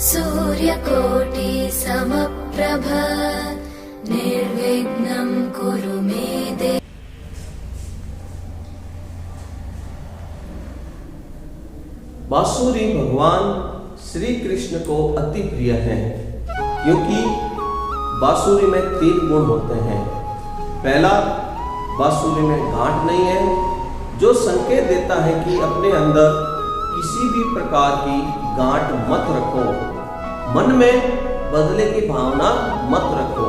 सूर्यकोटि समप्रभ निर्विघ्नं कुरु मे देव। बांसुरी भगवान श्री कृष्ण को अति प्रिय है, क्योंकि बांसुरी में 3 गुण होते हैं। पहला, बांसुरी में गांठ नहीं है, जो संकेत देता है कि अपने अंदर किसी भी प्रकार की गांठ मत रखो, मन में बदले की भावना मत रखो।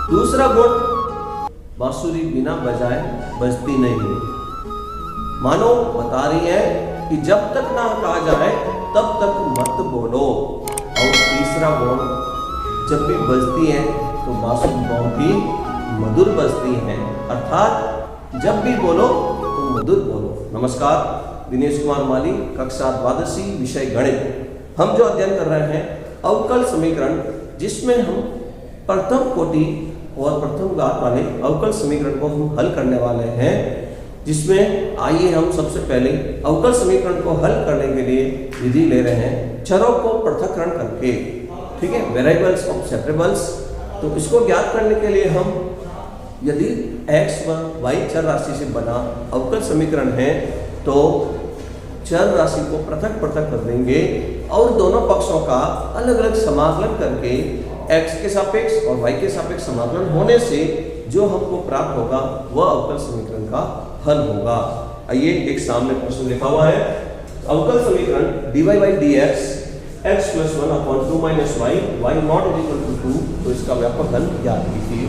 दूसरा गुण, बांसुरी बिना बजाए बजती नहीं, मानो बता रही है कि जब तक ना कहा जाए तब तक मत बोलो। और तीसरा गुण, जब भी बजती है तो बांसुरी बहुत ही मधुर बजती है, अर्थात जब भी बोलो तो मधुर बोलो। नमस्कार, दिनेश कुमार माली, कक्षा द्वादशी, विषय गणित। हम जो अध्ययन कर रहे हैं अवकल समीकरण, जिसमें हम प्रथम कोटि और प्रथम घात वाले अवकल समीकरण को हम हल करने वाले हैं। जिसमें आइए हम सबसे पहले अवकल समीकरण को हल करने के लिए विधि ले रहे हैं चरों को पृथक्करण करके, ठीक है, वेरिएबल्स ऑफ सेपरेबल्स। तो इसको ज्ञात करने के लिए हम यदि x व y चर राशि से बना अवकल समीकरण है तो चर राशि को पृथक पृथक कर देंगे और दोनों पक्षों का अलग अलग समाकलन करके x के सापेक्ष और y के सापेक्ष समाकलन होने से जो हमको प्राप्त होगा वह अवकल समीकरण का हल होगा। आइए, एक सामने प्रश्न लिखा हुआ है, अवकल समीकरण dy by dx x plus 1 upon 2 minus y y not equal to 2। तो इसका व्यापक हल ज्ञात कीजिए।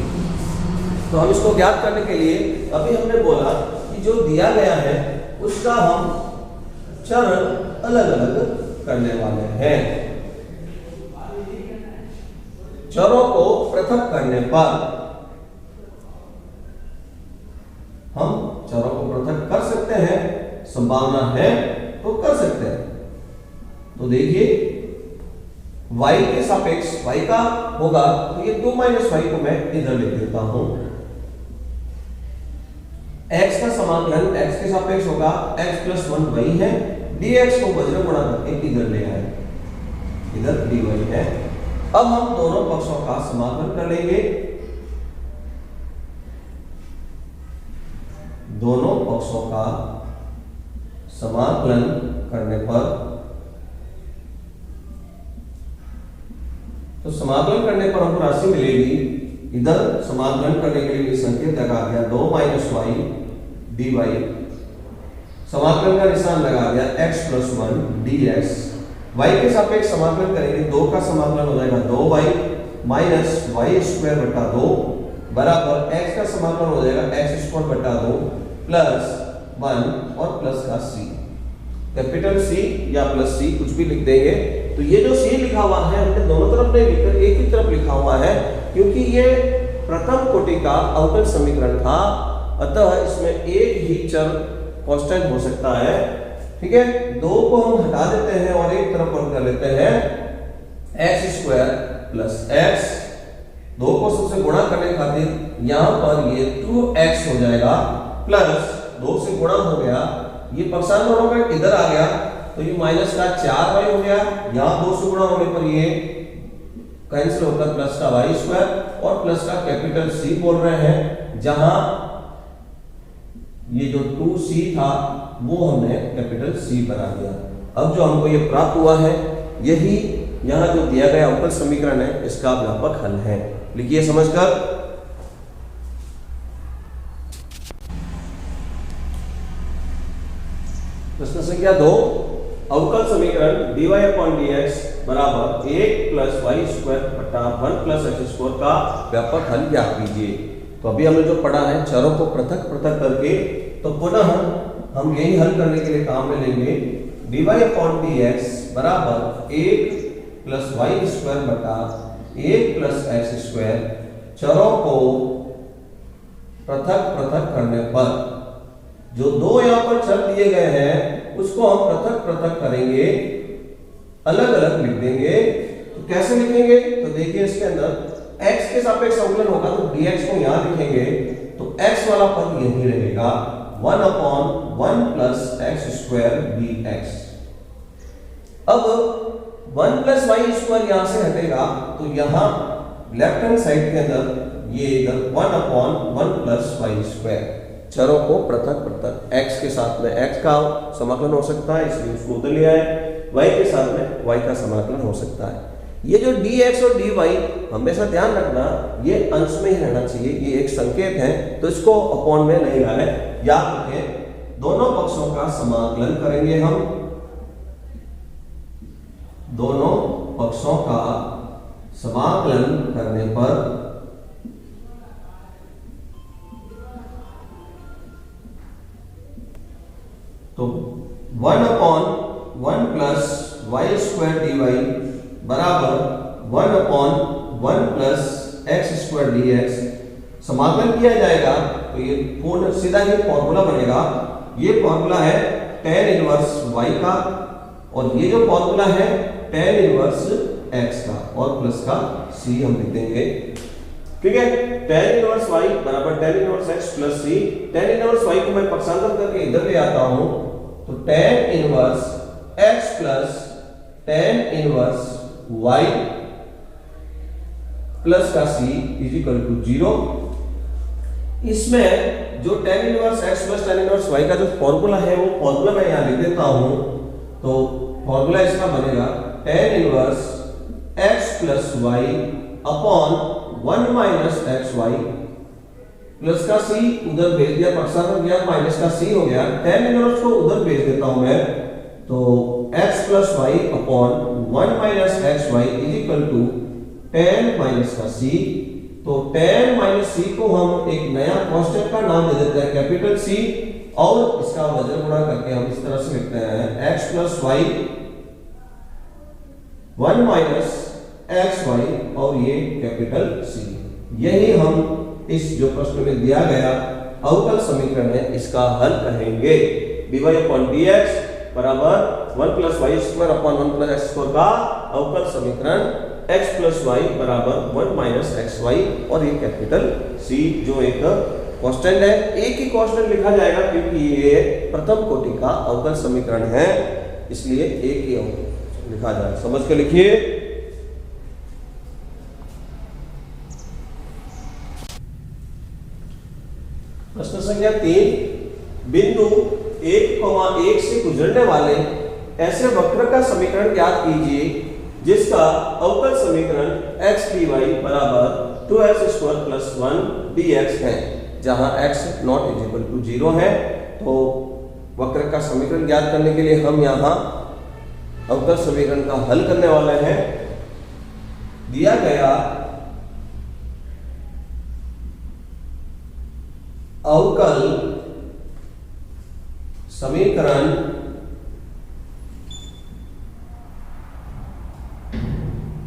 तो हम इसको ज्ञात करने के लिए अभी हमने बोला कि जो दिया गया है उसका हम चर अलग अलग करने वाले हैं। चरों को पृथक करने पर हम चरों को पृथक कर सकते हैं, संभावना है तो कर सकते हैं। तो देखिए, y के सापेक्ष y का होगा तो ये 2 माइनस y को मैं इधर लिख देता हूं। x का समाकलन x के सापेक्ष होगा, x प्लस 1 वही है, dx को वज्र गुणा करके इधर ले आए, इधर dy है। अब हम दोनों पक्षों का समाकलन कर लेंगे। दोनों पक्षों का समाकलन करने पर, तो समाकलन करने पर हमको राशि मिलेगी, इधर समाकलन करने के लिए संकेत लगा दिया 2 माइनस y dy, समाकलन का निशान लगा दिया x प्लस 1 dx। y के सापेक्ष समाकलन करेंगे, 2 का समाकलन हो जाएगा 2y माइनस y स्क्वायर बटा 2 बराबर x का समाकलन हो जाएगा x स्क्वायर बटा 2 प्लस 1 और प्लस का c, कैपिटल C या प्लस C कुछ भी लिख देंगे। तो ये जो C लिखा हुआ है हमने दोनों तरफ नहीं लिखकर एक ही तरफ लिखा हुआ है, क्योंकि ये प्रथम कोटि का अवकल समीकरण था, अतः इसमें एक ही चर कांस्टेंट हो सकता है। ठीक है, 2 को हम हटा देते हैं और एक तरफ पर कर लेते हैं x स्क्वायर प्लस x। 2 को सबसे गुणा करने खातिर यहां पर ये 2x हो जाएगा, प्लस 2 से गुणा हो गया, ये पक्षांतर दोनों का इधर आ गया तो ये माइनस का 4y हो गया, यहां 2 से गुणा होने पर ये कैंसिल होकर प्लस का y स्क्वायर और प्लस का कैपिटल C बोल रहे हैं, जहां ये जो 2c था वो हमने कैपिटल C बना दिया। अब जो हमको ये प्राप्त हुआ है, यही यहां जो दिया गया अवकल समीकरण है, इसका व्यापक हल है। लिखिए समझकर। प्रश्न संख्या 2, अवकल समीकरण dy अपॉन dx बराबर 1 प्लस y स्क्वायर बटा 1 प्लस x स्क्वायर का व्यापक हल ज्ञात कीजिए। तो अभी हमने जो पढ़ा है चरों को पृथक पृथक करके, तो पुनः हम यही हल करने के लिए काम में लेंगे। dy अपॉन dx बराबर 1 प्लस y स्क्वायर बटा 1 प्लस x स्क्वायर। चरों को पृथक पृथक करने पर जो 2 यहाँ पर चर दिए गए हैं उसको हम पृथक पृथक करेंगे, अलग अलग लिख देंगे। तो कैसे लिखेंगे? तो देखिए, इसके अंदर x के सापेक्ष अवकलन होगा तो dx को यहां लिखेंगे, तो x वाला पद यही रहेगा, 1 upon 1 plus x square dx। अब 1 प्लस वाई स्क्वायर यहां से हटेगा तो यहां लेफ्ट हैंड साइड के अंदर ये इधर 1 अपॉन 1 प्लस वाई स्क्वायर। चरों को पृथक पृथक x के साथ में x का समाकलन हो सकता है इसलिए उसको उधर ले आए, y के साथ में y का समाकलन हो सकता है। ये जो dx और dy हमेशा ध्यान रखना ये अंश में ही रहना चाहिए, ये एक संकेत है तो इसको अपॉन में नहीं लाए। याद रखें दोनों पक्षों का समाकलन करेंगे हम, दोनों पक्षों का समाकलन करने पर तो 1 upon 1 plus y square d y बराबर 1 upon 1 plus x square d x. समाकलन किया जाएगा तो ये पूर्ण सीधा ही फॉर्मूला बनेगा। ये फॉर्मूला है tan इनवर्स y का और ये जो फॉर्मूला है tan इनवर्स x का और प्लस का c हम लिख देंगे। ठीक है, tan इनवर्स y बराबर tan inverse x plus c। tan inverse y को मैं पक्षांतर करके इधर ले आता हूं तो tan inverse x plus tan inverse y plus का c इज इक्वल टू 0। इसमें जो tan inverse x plus tan inverse y का जो फॉर्मूला है वो फॉर्मूला मैं यहां लिख देता हूं। तो फॉर्मूला इसका बनेगा tan inverse x plus y upon 1 minus x y plus का c उधर भेज दिया, पक्षांतर किया माइनस का c हो गया। tan इनवर्स को उधर भेज देता हूं मैं तो x plus y upon 1 minus x y is equal to tan minus का c। तो tan माइनस c को हम एक नया कांस्टेंट का नाम दे देते हैं कैपिटल C और इसका वजन गुणा करके हम इस तरह से लिखते हैं x plus y 1 minus x y और ये कैपिटल C। यही हम इस जो प्रश्न में दिया गया अवकल समीकरण है इसका हल कहेंगे। dy अपॉन dx बराबर 1 plus y square upon 1 plus x square का अवकल समीकरण x प्लस वाई बराबर 1 माइनस एक्स वाई और ये कैपिटल C जो एक कांस्टेंट है। एक ही कांस्टेंट लिखा जाएगा क्योंकि ये प्रथम कोटि का अवकल समीकरण है इसलिए एक ही लिखा जाए। समझ के लिखिए। प्रश्न संख्या 3, बिंदु 1,1 से गुजरने वाले ऐसे वक्र का समीकरण ज्ञात कीजिए जिसका अवकल समीकरण x dy बराबर 2x स्क्वायर प्लस 1 dx है। जहां x not is equal to 0 है तो वक्र का समीकरण ज्ञात करने के लिए हम यहां अवकल समीकरण का हल करने वाले हैं। दिया गया अवकल समीकरण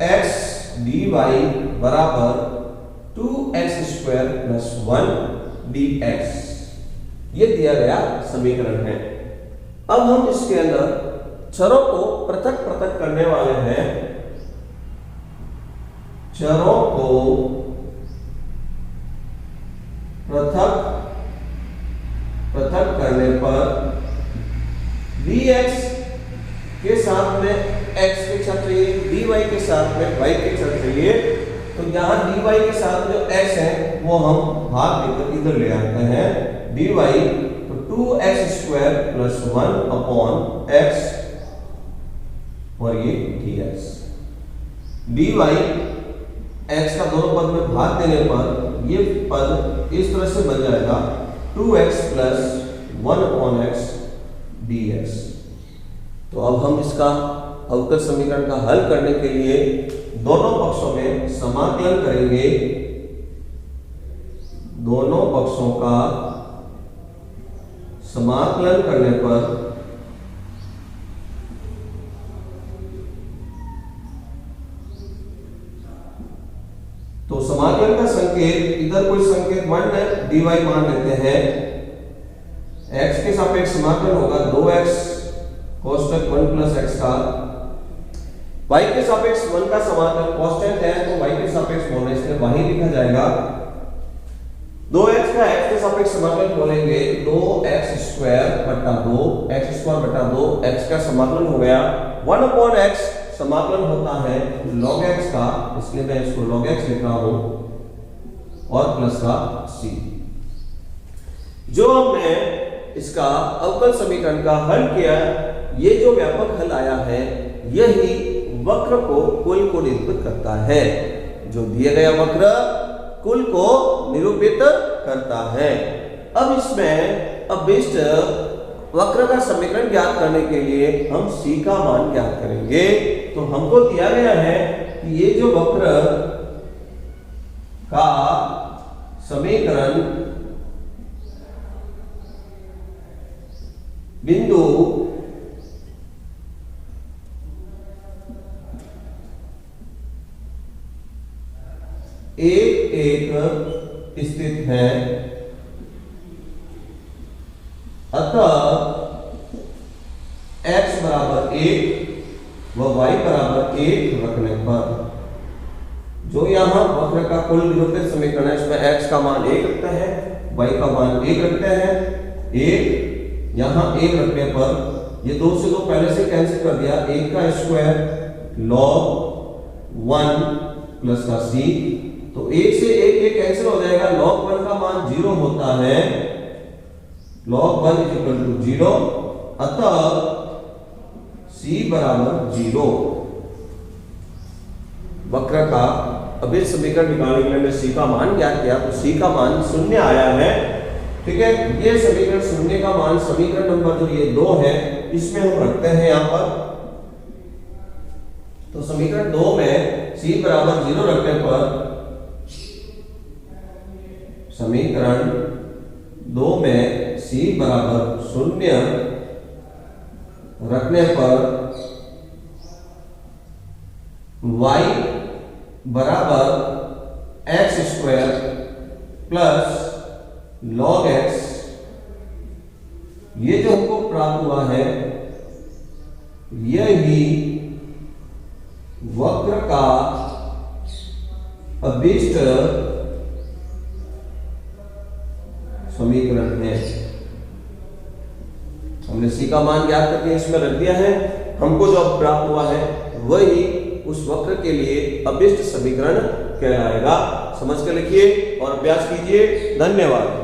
x dy बराबर 2x स्क्वायर प्लस 1 dx ये दिया गया समीकरण है। अब हम इसके अंदर चरों को पृथक पृथक करने वाले हैं। चरों को पृथक पृथक करने पर dx के साथ में x के साथ चाहिए, dy के साथ में y के साथ चाहिए। तो यहाँ dy के साथ जो x है वो हम भाग देकर इधर ले आते हैं। dy तो 2x square plus 1 upon x और ये dx। dy x का दोनों पद में भाग देने पर ये पद इस तरह से बन जाएगा 2x plus 1 upon x dx। तो अब हम इसका अवकल समीकरण का हल करने के लिए दोनों पक्षों में समाकलन करेंगे। दोनों पक्षों का समाकलन करने पर तो समाकलन का संकेत इधर कोई संकेत 1 है, dy मान लेते हैं। x के सापेक्ष समाकलन होगा 2x कोष्टक 1 प्लस x का। y के सापेक्ष 1 का समाकलन कांस्टेंट है तो y के सापेक्ष बोलना इसलिए वही लिखा जाएगा। 2x का x के सापेक्ष समाकलन बोलेंगे 2x स्क्वायर बटा 2 x स्क्वायर बटा 2 x का समाकलन हो गया 1 अपॉन x समाकलन होता है log x का, इसलिए मैं इसको log x लिख रहा हूं, और प्लस का c। जो हमने इसका अवकल समीकरण का हल किया, ये जो व्यापक हल आया है यही वक्र को कुल को निरूपित करता है। जो दिया गया वक्र कुल को निरूपित करता है। अब इसमें अभिष्ट वक्र का समीकरण ज्ञात करने के लिए हम c का मान ज्ञात करेंगे। तो हमको दिया गया है कि ये जो वक्र का समीकरण बिंदु एक स्थित है, अतः x बराबर 1 व y बराबर 1 रखने पर जो यहां वक्र का कुल निरूपित समीकरण है, इसमें x का मान 1 रखते हैं, y का मान 1 रखते हैं। 1 यहां 1 रखने पर ये 2 से 2 पहले से कैंसिल कर दिया, 1 का स्क्वायर log 1 प्लस का c, तो 1 से 1 ये कैंसिल हो जाएगा। log 1 का मान 0 होता है, log 1 इज इक्वल टू 0, अतः c बराबर 0। वक्र का अभिष्ट समीकरण निकालने के लिए हमने c का मान ज्ञात किया, तो c का मान 0 आया है। ठीक है, ये समीकरण 0 का मान समीकरण नंबर जो ये 2 है इसमें हम रखते हैं यहां पर। तो समीकरण 2 में c बराबर 0 रखने पर, समीकरण 2 में c बराबर 0 रखने पर y बराबर x square plus log x, ये जो हमको प्राप्त हुआ है यही वक्र का अभिष्ट समीकरण है। हमने c का मान ज्ञात करके इसमें रख दिया है। हमको जो अब प्राप्त हुआ है वही उस वक्र के लिए अभिष्ट समीकरण कहलाएगा। समझ कर लिखिए और अभ्यास कीजिए। धन्यवाद।